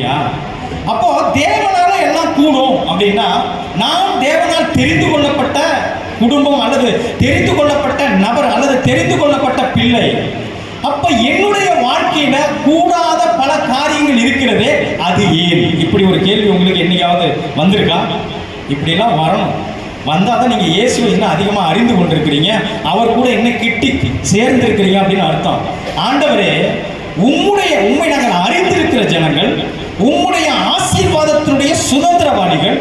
இல்லையா? அப்போ தேவனால எல்லாம் கூடும் அப்படின்னா, நாம் தேவனால் தெரிந்து கொள்ளப்பட்ட குடும்பம் அல்லது தெரிந்து கொள்ளப்பட்ட நபர் அல்லது தெரிந்து கொள்ளப்பட்ட பிள்ளை. அப்ப என்னுடைய வாழ்க்கையில கூடாத பல காரியங்கள் இருக்கிறதே, அது ஏன்? இப்படி ஒரு கேள்வி உங்களுக்கு என்னைக்காவது வந்திருக்கா? இப்படிலாம் வரணும். வந்தாதான் நீங்க இயேசுவை இன்னும் அதிகமாக அறிந்து கொண்டிருக்கிறீங்க, அவர் கூட என்ன கிட்டி சேர்ந்திருக்கிறீங்க அப்படின்னு அர்த்தம். ஆண்டவரே, உம்மை நாங்கள் அறிந்திருக்கிற ஜனங்கள், உம்முடைய ஆசீர்வாதத்தினுடைய சுதந்திரவாளிகள்,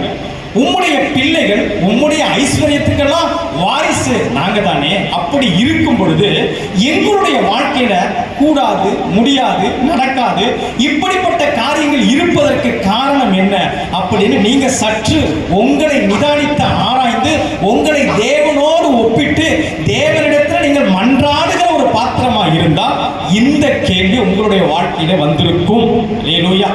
உம்முடைய பிள்ளைகள், உம்முடைய ஐஸ்வர்யத்துக்கெல்லாம் வாரிசு நாங்க தானே. அப்படி இருக்கும் பொழுது எங்களுடைய வாழ்க்கையில கூடாது, முடியாது, நடக்காது, இப்படிப்பட்ட காரியங்கள் இருப்பதற்கு காரணம் என்ன அப்படின்னு நீங்க சற்று உங்களை நிதானித்து ஆராய்ந்து உங்களை தேவனோடு ஒப்பிட்டு தேவனிடத்தில் நீங்கள் மன்றாடுகிற ஒரு பாத்திரமா இருந்தால் இந்த கேள்வி உங்களுடைய வாழ்க்கையில வந்திருக்கும். அல்லேலூயா.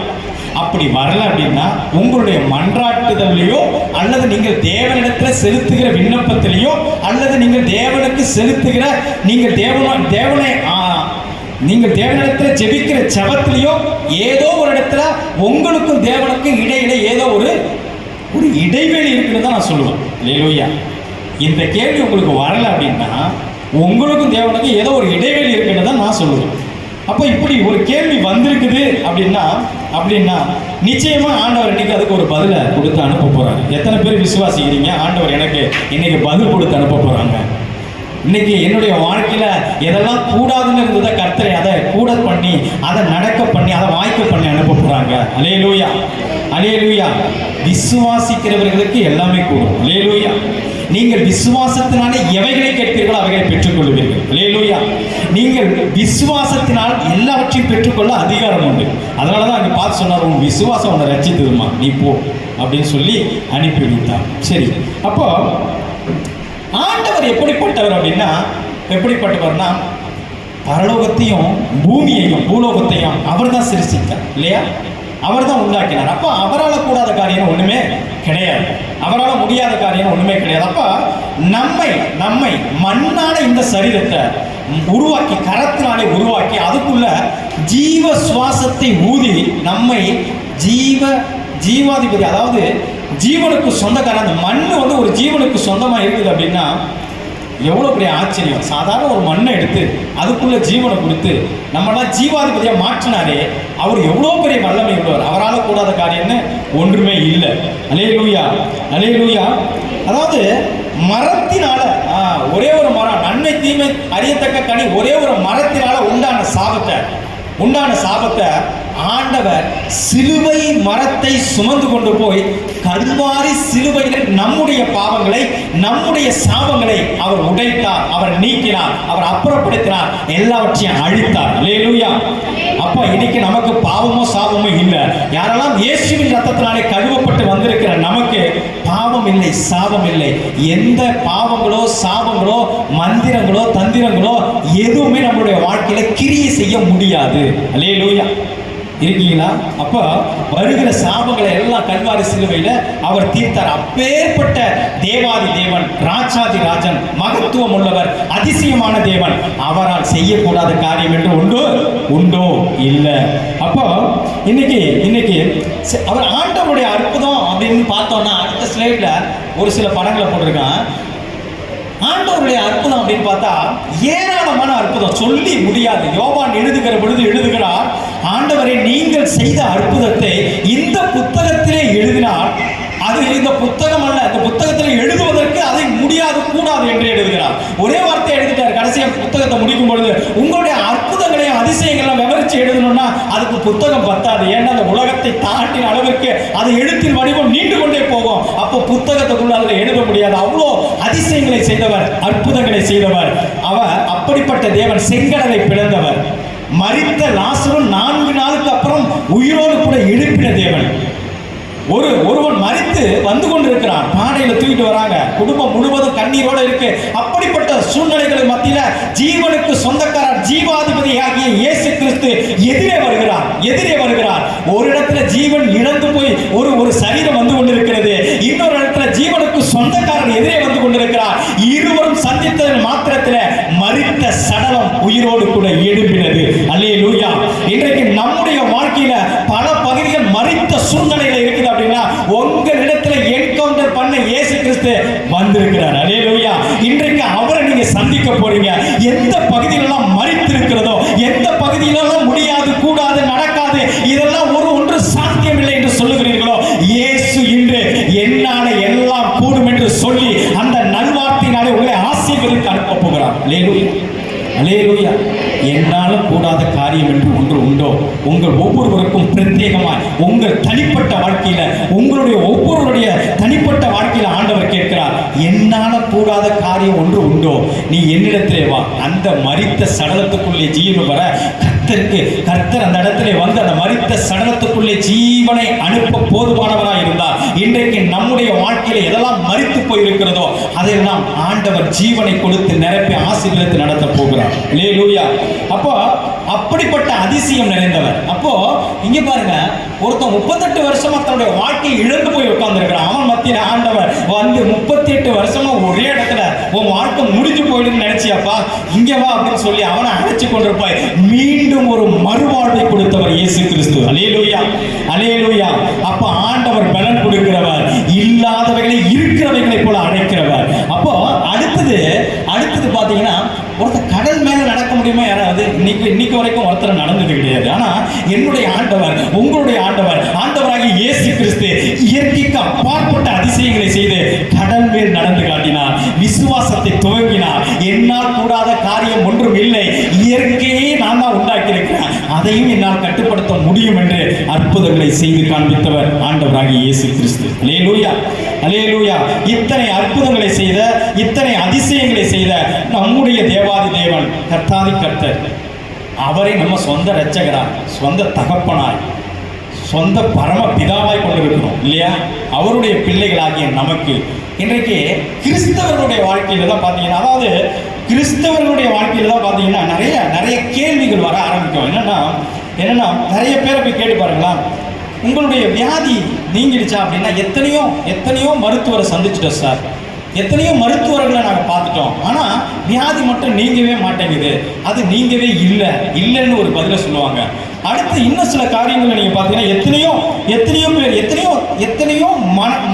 அப்படி வரல அப்படின்னா உங்களுடைய மன்றாட்டுதலையோ அல்லது நீங்கள் தேவனிடத்தில் செலுத்துகிற விண்ணப்பத்திலேயோ அல்லது நீங்கள் தேவனுக்கு செலுத்துகிற நீங்கள் தேவனிடத்தில் ஜெபிக்கிற ஜெபத்திலேயோ ஏதோ ஒரு இடத்துல உங்களுக்கும் தேவனுக்கும் இடையில ஏதோ ஒரு இடைவெளி இருக்குன்னு தான் நான் சொல்லுவேன். அல்லேலூயா. இந்த கேள்வி உங்களுக்கு வரல அப்படின்னா உங்களுக்கும் தேவனுக்கும் ஏதோ ஒரு இடைவெளி இருக்குன்னு தான் நான் சொல்லுவேன். அப்போ இப்படி ஒரு கேள்வி வந்திருக்குது அப்படின்னா நிச்சயமா ஆண்டவர் இன்னைக்கு அதுக்கு ஒரு பதிலை கொடுத்து அனுப்ப போறாரு. எத்தனை பேர் விசுவாசிக்கிறீங்க ஆண்டவர் எனக்கு இன்னைக்கு பதில் கொடுத்து அனுப்ப போறாங்க? இன்னைக்கு என்னுடைய வாழ்க்கையில எதெல்லாம் கூடாதுன்னு இருந்ததை கர்த்தரை அதை கூட பண்ணி, அதை நடக்க பண்ணி, அதை வாய்க்க பண்ணி அனுப்ப போறாங்க. அல்லேலூயா, அல்லேலூயா. விசுவாசிக்கிறவர்களுக்கு எல்லாமே கூடும். அல்லேலூயா. நீங்கள் விசுவாசத்தினாலே எவைகளை கேட்பீர்களோ அவைகளை பெற்றுக்கொள்வீர்கள். அல்லேலூயா. நீங்கள் விசுவாசத்தினால் எல்லாவற்றையும் பெற்றுக்கொள்ள அதிகாரம் உண்டு. அதனாலதான் அங்கே பார்த்து சொன்னார், உன் விசுவாசம் உன்னை ரட்சித்ததுமா, நீ போ அப்படின்னு சொல்லி அனுப்பி வைத்தார். சரி, அப்போ ஆண்டவர் எப்படிப்பட்டவர் அப்படின்னா, எப்படிப்பட்டவர்னா பரலோகத்தையும் பூமியையும் பூலோகத்தையும் அவர் தான் சிருஷ்டித்தார் இல்லையா? அவர் தான் உண்டாக்கினார். அப்போ அவரால் கூடாத காரியம் ஒண்ணுமே கிடையாது, அவரால் முடியாத காரியம் ஒண்ணுமே கிடையாது. அப்ப நம்மை மண்ணான இந்த சரீரத்தை உருவாக்கி, கரத்தினாலே உருவாக்கி, அதுக்குள்ள ஜீவ சுவாசத்தை ஊதி நம்மை ஜீவாதிபதி, அதாவது ஜீவனுக்கு சொந்தக்காரன். அந்த மண் ஒரு ஜீவனுக்கு சொந்தமா இருக்குது அப்படின்னா எவ்வளோ பெரிய ஆச்சரியம். சாதாரண ஒரு மண்ணை எடுத்து அதுக்குள்ள ஜீவனை கொடுத்து நம்மளாம் ஜீவாதிபதியா மாற்றினாரே, அவர் எவ்வளோ பெரிய வல்லமை உள்ளவர். அவரால் கூடாத காரியம்னு ஒன்றுமே இல்லை. அல்லேலூயா, அல்லேலூயா. அதாவது மரத்தினால ஒரே ஒரு மரம், நன்மை தீமை அறியத்தக்க கனி, ஒரே ஒரு மரத்தினால உண்டான சாபத்தை ஆண்டவர் சிலுவை மரத்தை சுமந்து கொண்டு போய் கல்வாரி சிலுவையில் நம்முடைய பாவங்களை, நம்முடைய சாபங்களை அவர் உடைத்தார், அவர் நீக்கினார், அவர் அப்புறப்படுத்தினார், எல்லாவற்றையும் அழித்தார். அல்லேலூயா. அப்ப இன்னைக்கு நமக்கு பாவமோ சாபமோ இல்லை. யாரெல்லாம் இயேசுவின் ரத்தத்தினாலே கழுவப்பட்டு வந்திருக்கிற நமக்கு பாவம் இல்லை, சாபம் இல்லை. எந்த பாவங்களோ சாபங்களோ மந்திரங்களோ தந்திரங்களோ எதுவுமே நம்மளுடைய வாழ்க்கையில கிரியை செய்ய முடியாது. அல்லேலூயா. இருக்கீங்களா? அப்போ வருகிற சாபங்களை எல்லாம் கல்வாரி சிலுவையில் அவர் தீர்த்தார். அப்பேற்பட்ட தேவாதி தேவன், ராஜாதி ராஜன், மகத்துவம் உள்ளவர், அதிசயமான தேவன், அவரால் செய்யக்கூடாத காரியம் என்று உண்டோ? இல்லை. அப்போ இன்னைக்கு அவர் ஆண்டவருடைய அற்புதம் அப்படின்னு பார்த்தோம்னா அடுத்த ஸ்லைட்ல ஒரு சில படங்களை போட்டிருக்கான். ஆண்டவருடைய அற்புதம் அப்படின்னு பார்த்தா ஏராளமான அற்புதம், சொல்லி முடியாது. யோவான் எழுதுகிறார், ஆண்டவரை நீங்கள் செய்த அற்புதத்தை இந்த புத்தகத்திலே எழுதினார். அது இந்த புத்தகம் அல்ல, இந்த புத்தகத்தில் எழுதுவதற்கு அதை முடியாது, கூடாது என்று எழுதுகிறார். ஒரே வார்த்தை எழுதிட்டார். கடைசியாக புத்தகத்தை முடிக்கும் பொழுது உங்களுடைய அற்புதங்களையும் அதிசயங்களையும் விவரித்து எழுதணும்னா அதுக்கு புத்தகம் பத்தாது. ஏன்னா அந்த உலகத்தை தாண்டின அளவிற்கு அது எழுத்தின் வடிவம் நீண்டு கொண்டே போகும். அப்போ புத்தகத்துக்குள்ள அதில் எழுத முடியாது. அவ்வளோ அதிசயங்களை செய்தவர், அற்புதங்களை செய்தவர் அவர். அப்படிப்பட்ட தேவன், செங்கடலை பிளந்தவர், மரித்த லாசரு 4 நாளுக்கு அப்புறம் உயிரோடு கூட எழுப்பின தேவன். ஒருவன் மரித்து வந்து கொண்டிருக்கிறான், பாடையில தூக்கிட்டு வராங்க, குடும்பம் முழுவதும் கண்ணீரோட இருக்கு. அப்படிப்பட்ட சூழ்நிலைகளுக்கு மத்தியில ஜீவனுக்கு சொந்தக்காரர், ஜீவாதிபதி ஆகிய இயேசு கிறிஸ்து எதிரே வருகிறார். ஒரு இடத்துல ஜீவன் இழந்து போய் ஒரு சரீரம் வந்து கொண்டிருக்கிறது, இன்னொரு இடத்துல ஜீவனுக்கு சொந்தக்காரர் எதிரே வந்து கொண்டிருக்கிறார். இருவரும் சந்தித்ததன் மாத்திரத்தில் மரித்த சடலம் உயிரோடு கூட எழுப்பினது. அல்லேலூயா. இன்றைக்கு நம்முடைய வாழ்க்கையில பல பகுதிகள் கிறிஸ்து வந்திருக்கிறார். அல்லேலூயா. இன்றைக்கு அவரை நீங்க சந்திக்க போறீங்க. எந்த பகுதியிலெல்லாம் மரித்திருக்கிறதோ, எந்த பகுதியிலெல்லாம் முடியாது, கூடாது, நடக்காது, இதெல்லாம் ஒன்று சாத்தியமில்லை என்று சொல்லுகிறீர்களோ, இயேசு இன்று என்னால எல்லாம் கூடும் என்று சொல்லி அந்த நல்வார்த்தையினாலே உங்களை ஆசீர்வதித்து அனுப்ப போகிறார். அல்லேலூயா, அல்லேலூயா. என்னாலும் கூடாத காரியம் என்று ஒன்று உண்டோ? உங்கள் ஒவ்வொருவருக்கும் பிரத்யேகமாய் உங்கள் தனிப்பட்ட வாழ்க்கையில, உங்களுடைய ஒவ்வொருவருடைய தனிப்பட்ட வாழ்க்கையில ஆண்டவர் கேட்கிறார், என்னால கூடாத காரியம் ஒன்று உண்டோ? நீ என்னிடத்திலே வா. அந்த மரித்த சடலத்துக்குள்ளே ஜீவன் வர கர்த்தர் அந்த இடத்திலே வந்து அந்த மரித்த சடலத்துக்குள்ளே ஜீவனை அனுப்ப போதுமானவராய் இருந்தார். இன்றைக்கு நம்முடைய வாழ்க்கையில எதெல்லாம் மரித்து போயிருக்கிறதோ அதையெல்லாம் ஆண்டவர் ஜீவனை கொடுத்து நிரப்பி ஆசீர்வதித்து நடத்த போகிறார். அல்லேலூயா. அப்போ அப்படிப்பட்ட அதிசயம் நிறைந்தவர். அப்போ இங்க பாருங்க, ஒருத்தன் 38 வருஷமா தன்னுடைய வாழ்க்கையை இழந்து போய் உட்கார்ந்துருக்கிறான். அவன் மத்தியில ஆண்டவர் வந்து 38 வருஷமா ஒரே இடத்துல உன் வாழ்க்கை முடிஞ்சு போயிடுன்னு நினைச்சியாப்பா, இங்க வா அப்படின்னு சொல்லி அவனை அழைச்சு கொண்டிருப்பாய். மீண்டும் ஒரு மறுவாழ்வை கொடுத்தவர் இயேசு கிறிஸ்து. அல்லேலூயா, அல்லேலூயா. அப்ப ஆண்டவர் பலன் கொடுக்கிறவர், இல்லாதவைகளை இருக்கிறவைகளை போல அழைக்கிறவர். அப்போ அடுத்தது பாத்தீங்கன்னா, ஒருத்தர் கடல் மேல நடக்க முடியுமா? யாராவது இன்னைக்கு வரைக்கும் ஒருத்தர் நடந்தது கிடையாது. ஆனா என்னுடைய ஆண்டவர், உங்களுடைய ஆண்டவர், ஆண்டவராகிய இயேசு கிறிஸ்து இயற்கைக்கு அப்பாற்பட்ட அதிசயங்களை செய்து கடல் மேல் நடந்து காட்டினார். விசுவாசத்தை துவங்கினார். என்னால் கூடாத காரியம் ஒன்றும் இல்லை, இயற்கையை நான் தான் உண்டாக்கி இருக்கிறேன், அதையும் என்னால் கட்டுப்படுத்த முடியும் என்று அற்புதங்களை செய்து காண்பித்தவர் ஆண்டவராகிய இயேசு கிறிஸ்து. அல்லேலூயா, அல்லேலூயா. இத்தனை அற்புதங்களை செய்த, இத்தனை அதிசயங்களை செய்த நம்முடைய தேவாதி தேவன், கர்த்தாதி கர்த்தர், அவரை நம்ம சொந்த இரட்சகராய், சொந்த தகப்பனாய், சொந்த பரம பிதாவாய் கொண்டிருக்கிறோம் இல்லையா? அவருடைய பிள்ளைகளாகிய நமக்கு இன்றைக்கு கிறிஸ்தவர்களுடைய வாழ்க்கையில தான் பார்த்தீங்கன்னா, அதாவது கிறிஸ்தவர்களுடைய வாழ்க்கையில தான் பார்த்தீங்கன்னா நிறைய கேள்விகள் வர ஆரம்பிக்கும். என்னன்னா நிறைய பேரை போய் கேட்டு பாருங்களா, உங்களுடைய வியாதி நீங்கிடுச்சா அப்படின்னா, எத்தனையோ மருத்துவரை சந்திச்சிட்டோம் சார், எத்தனையோ மருத்துவர்களை நாங்கள் பார்த்துட்டோம், ஆனால் வியாதி மட்டும் நீங்கவே மாட்டேங்குது, அது நீங்கவே இல்லைன்னு ஒரு பதிலை சொல்லுவாங்க. அடுத்து இன்னும் சில காரியங்களை நீங்கள் பார்த்தீங்கன்னா, எத்தனையோ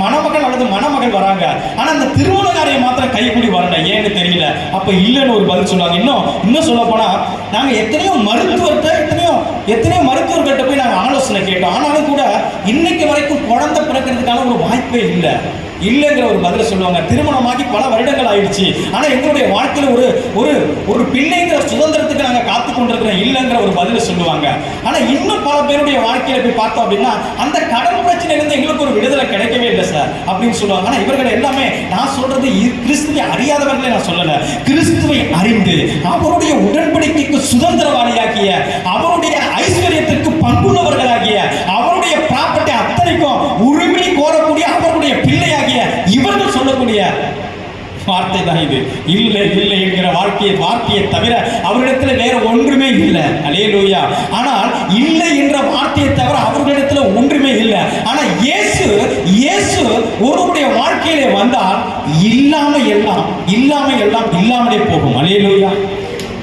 மணமகள் அல்லது மணமகள் வராங்க, ஆனால் அந்த திருமண காரியம் மாத்திரம் கைக்கூடி வரல, ஏன்னு தெரியல, அப்போ இல்லைன்னு ஒரு பதில் சொல்லுவாங்க. இன்னும் சொல்ல போனால், நாங்கள் எத்தனையோ மருத்துவர்கிட்ட போய் நாங்கள் ஆலோசனை கேட்டோம், ஆனாலும் கூட இன்னைக்கு வரைக்கும் குழந்தை பிறக்கிறதுக்கான ஒரு வாய்ப்பே இல்லைங்கிற ஒரு பதில சொல்லுவாங்க. திருமணமாகி பல வருடங்கள் ஆயிடுச்சு, ஆனா எங்களுடைய வாழ்க்கையில ஒரு பிள்ளைங்கிற சுதந்திரத்துக்கு நாங்க காத்து கொண்டிருக்கிறோம், இல்லைங்கிற ஒரு பதில சொல்லுவாங்க. ஆனா இன்னும் பல பேருடைய வாழ்க்கையில போய் பார்த்தோம் அப்படின்னா, அந்த கடன் பிரச்சனை இருந்து எங்களுக்கு ஒரு விடுதலை கிடைக்கவே இல்லை சார் அப்படின்னு சொல்லுவாங்க. ஆனா இவர்கள் எல்லாமே, நான் சொல்றது கிறிஸ்துவை அறியாதவர்களை நான் சொல்லல, கிறிஸ்துவை அறிந்து அவருடைய உடன்படிக்கைக்கு சுதந்திரவாளியாகிய, அவருடைய ஐஸ்வர்யத்திற்கு பங்குள்ளவர்களாகிய, அவருடைய ப்ராப்பர்ட்டி அத்தனைக்கும் உரிமை கோரக்கூடிய அவருடைய பிள்ளையாகிய இவர்கள் சொல்லக்கூடிய வார்த்தை தான் இது. இல்லை என்கிற வார்த்தையை தவிர அவர்களிடத்தில் வேற ஒன்றுமே இல்லை. அல்லேலூயா. ஆனால் இல்லை என்ற வார்த்தையை தவிர அவர்களிடத்தில் ஒன்றுமே இல்லை. ஆனால் இயேசு ஒருவருடைய வாழ்க்கையிலே வந்தால் இல்லாம எல்லாம் இல்லாமலே போகும். அல்லேலூயா,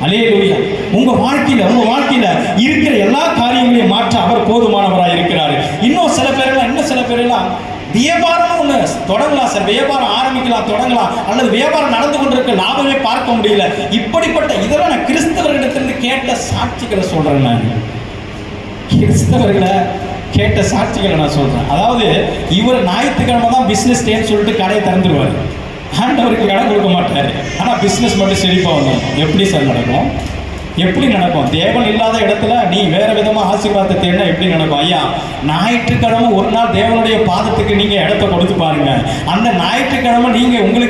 அல்லேலூயா. உங்க வாழ்க்கையில இருக்கிற எல்லா காரியங்களையும் மாற்ற அவர் போதுமானவராக இருக்கிறார். இன்னும் சில பேரெல்லாம் வியாபாரம் ஒன்று தொடங்கலாம் சார், வியாபாரம் ஆரம்பிக்கலாம், தொடங்கலாம், அல்லது வியாபாரம் நடந்து கொண்டிருக்க லாபமே பார்க்க முடியல, இப்படிப்பட்ட இதெல்லாம் நான் கிறிஸ்தவர்களிடத்திலிருந்து கேட்ட சாட்சிகளை சொல்றேன். நான் கிறிஸ்தவர்களை கேட்ட சாட்சிகளை நான் சொல்றேன். அதாவது இவர் ஞாயிற்றுக்கிழமை தான் பிசினஸ் டேன்னு சொல்லிட்டு கடையை திறந்துருவாரு, ஆண்டவருக்கு கடன் கொடுக்க மாட்டாரு, ஆனா பிசினஸ் மட்டும் செழிப்பா வந்தோம். எப்படி சார் நடக்கும்? எப்படி நடக்கும்? தேவன் இல்லாத இடத்துல நீ வேற விதமா ஆசீர்வாதத்தை தேடினா எப்படி நடக்கும்? ஐயா, ஞாயிற்றுக்கிழமை ஒரு நாள் தேவனுடைய பாதத்துக்கு நீங்க இடத்தை கொடுத்து பாருங்க. அந்த ஞாயிற்றுக்கிழமை நீங்க உங்களுக்கு